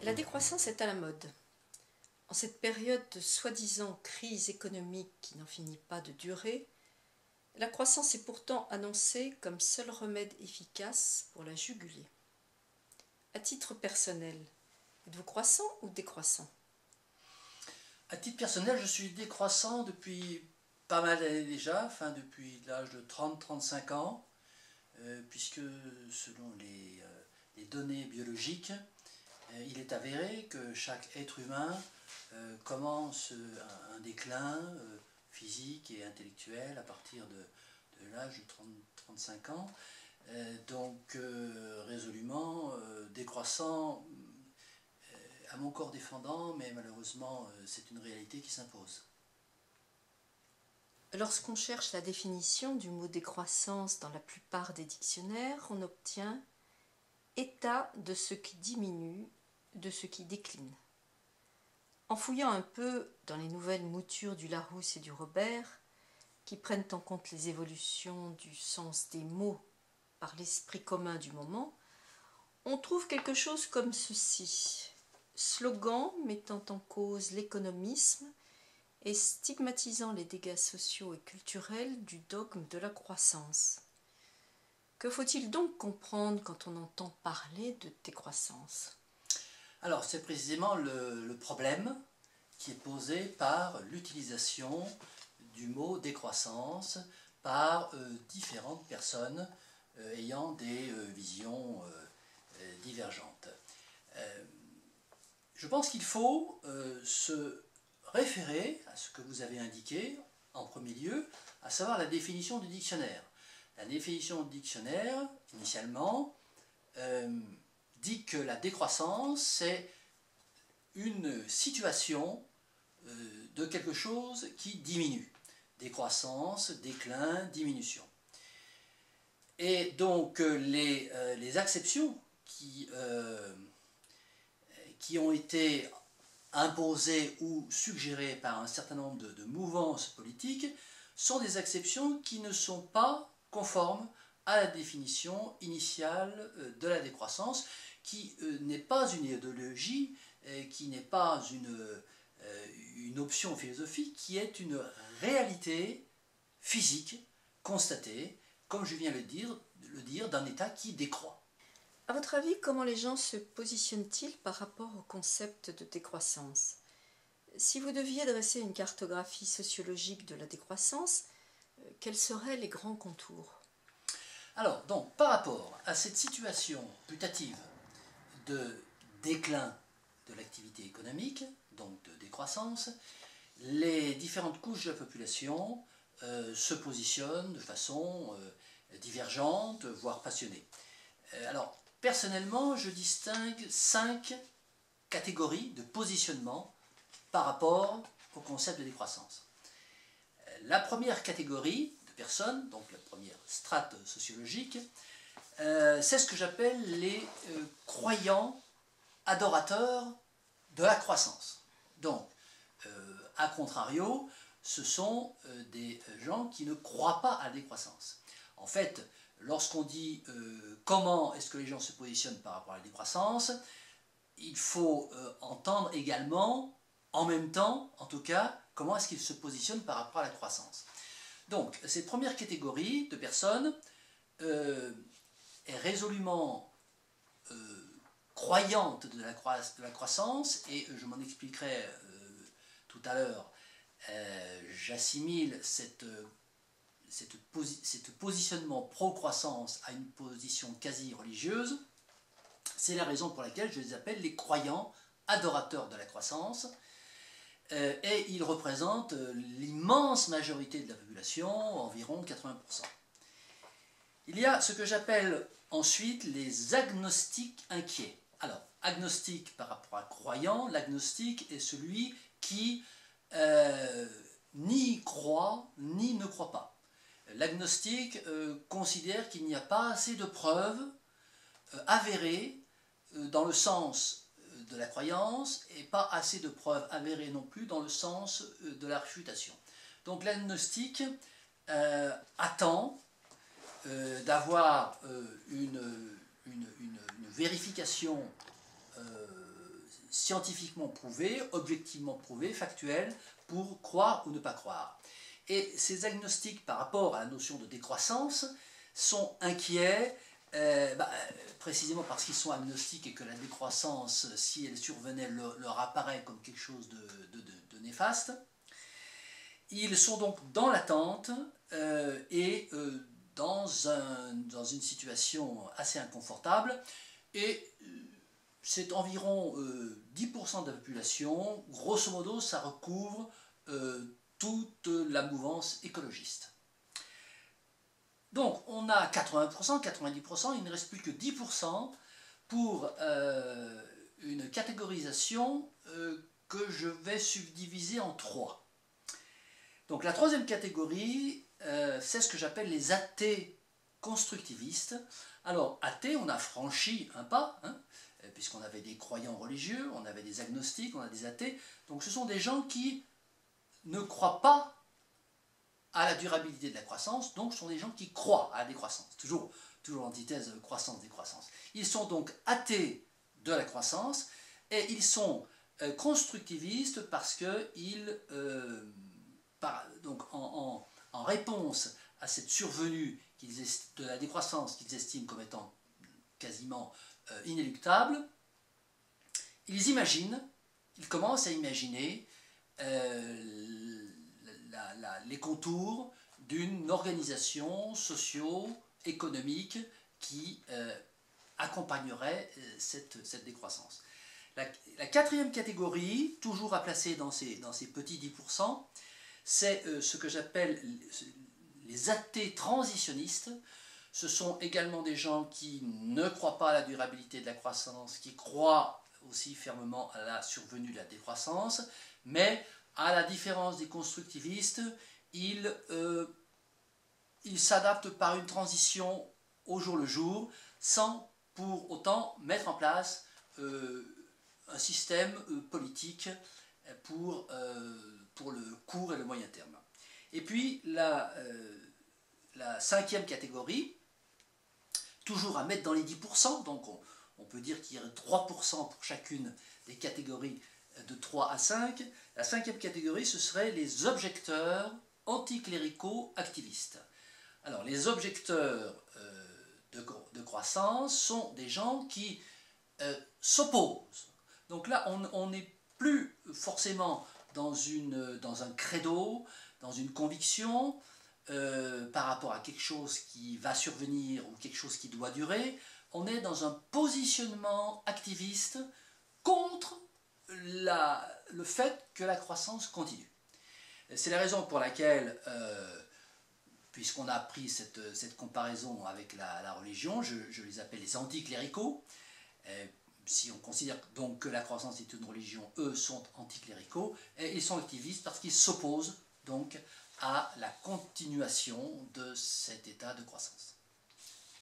La décroissance est à la mode. En cette période de soi-disant crise économique qui n'en finit pas de durer, la croissance est pourtant annoncée comme seul remède efficace pour la juguler. À titre personnel, êtes-vous croissant ou décroissant? À titre personnel, je suis décroissant depuis pas mal d'années déjà, depuis l'âge de 30-35 ans, puisque selon les données biologiques, il est avéré que chaque être humain commence un déclin physique et intellectuel à partir de l'âge de 30-35 ans, résolument décroissant à mon corps défendant, mais malheureusement c'est une réalité qui s'impose. Lorsqu'on cherche la définition du mot décroissance dans la plupart des dictionnaires, on obtient état de ce qui diminue, de ce qui décline. En fouillant un peu dans les nouvelles moutures du Larousse et du Robert, qui prennent en compte les évolutions du sens des mots par l'esprit commun du moment, on trouve quelque chose comme ceci. Slogan mettant en cause l'économisme et stigmatisant les dégâts sociaux et culturels du dogme de la croissance. Que faut-il donc comprendre quand on entend parler de décroissance? Alors c'est précisément le problème qui est posé par l'utilisation du mot décroissance par différentes personnes ayant des visions divergentes. Je pense qu'il faut se référer à ce que vous avez indiqué en premier lieu, à savoir la définition du dictionnaire. La définition du dictionnaire, initialement, dit que la décroissance, c'est une situation de quelque chose qui diminue. Décroissance, déclin, diminution. Et donc les acceptions qui ont été imposées ou suggérées par un certain nombre de mouvances politiques sont des acceptions qui ne sont pas conformes à la définition initiale de la décroissance, qui n'est pas une idéologie, qui n'est pas une option philosophique, qui est une réalité physique constatée, comme je viens de le dire, d'un état qui décroît. À votre avis, comment les gens se positionnent-ils par rapport au concept de décroissance? Si vous deviez dresser une cartographie sociologique de la décroissance, quels seraient les grands contours? Alors, donc, par rapport à cette situation putative de déclin de l'activité économique, donc de décroissance, les différentes couches de la population se positionnent de façon divergente, voire passionnée. Alors, personnellement, je distingue 5 catégories de positionnement par rapport au concept de décroissance. La première catégorie de personnes, donc la première strate sociologique, c'est ce que j'appelle les croyants adorateurs de la croissance. Donc, à contrario, ce sont des gens qui ne croient pas à la décroissance. En fait, lorsqu'on dit comment est-ce que les gens se positionnent par rapport à la décroissance, il faut entendre également, en même temps, en tout cas, comment est-ce qu'ils se positionnent par rapport à la croissance. Donc, cette première catégorie de personnes est résolument croyante de la croissance, et je m'en expliquerai tout à l'heure. J'assimile ce positionnement pro-croissance à une position quasi religieuse. C'est la raison pour laquelle je les appelle les croyants adorateurs de la croissance, et ils représentent l'immense majorité de la population, environ 80%. Il y a ce que j'appelle ensuite les agnostiques inquiets. Alors, agnostique par rapport à croyant, l'agnostique est celui qui ni croit ni ne croit pas. L'agnostique considère qu'il n'y a pas assez de preuves avérées dans le sens de la croyance, et pas assez de preuves avérées non plus dans le sens de la réfutation. Donc l'agnostique attend d'avoir une vérification scientifiquement prouvé, objectivement prouvé, factuel, pour croire ou ne pas croire. Et ces agnostiques par rapport à la notion de décroissance sont inquiets, précisément parce qu'ils sont agnostiques et que la décroissance, si elle survenait, leur apparaît comme quelque chose de néfaste. Ils sont donc dans l'attente dans une situation assez inconfortable, et c'est environ 10% de la population. Grosso modo, ça recouvre toute la mouvance écologiste. Donc on a 80%, 90%, il ne reste plus que 10% pour une catégorisation que je vais subdiviser en 3. Donc la troisième catégorie, c'est ce que j'appelle les athées constructivistes. Alors athées, on a franchi un pas, puisqu'on avait des croyants religieux, on avait des agnostiques, on a des athées. Donc ce sont des gens qui ne croient pas à la durabilité de la croissance, donc ce sont des gens qui croient à la décroissance. Toujours l'antithèse croissance-décroissance. Ils sont donc athées de la croissance, et ils sont constructivistes parce qu'ils... donc en réponse à cette survenue de la décroissance qu'ils estiment comme étant quasiment inéluctable, ils commencent à imaginer les contours d'une organisation socio-économique qui accompagnerait cette décroissance. La quatrième catégorie, toujours à placer dans ces petits 10%, c'est ce que j'appelle les athées transitionnistes. Ce sont également des gens qui ne croient pas à la durabilité de la croissance, qui croient aussi fermement à la survenue de la décroissance, mais à la différence des constructivistes, ils s'adaptent par une transition au jour le jour, sans pour autant mettre en place un système politique pour le court et le moyen terme. Et puis la cinquième catégorie, toujours à mettre dans les 10%, donc on peut dire qu'il y a 3% pour chacune des catégories de 3 à 5. La cinquième catégorie, ce serait les objecteurs anticléricaux activistes. Alors les objecteurs de croissance sont des gens qui s'opposent. Donc là, on n'est plus forcément dans un credo, dans une conviction par rapport à quelque chose qui va survenir ou quelque chose qui doit durer. On est dans un positionnement activiste contre le fait que la croissance continue. C'est la raison pour laquelle, puisqu'on a pris cette comparaison avec la religion, je les appelle les anticléricaux. Si on considère donc que la croissance est une religion, eux sont anticléricaux, et ils sont activistes parce qu'ils s'opposent donc à la continuation de cet état de croissance.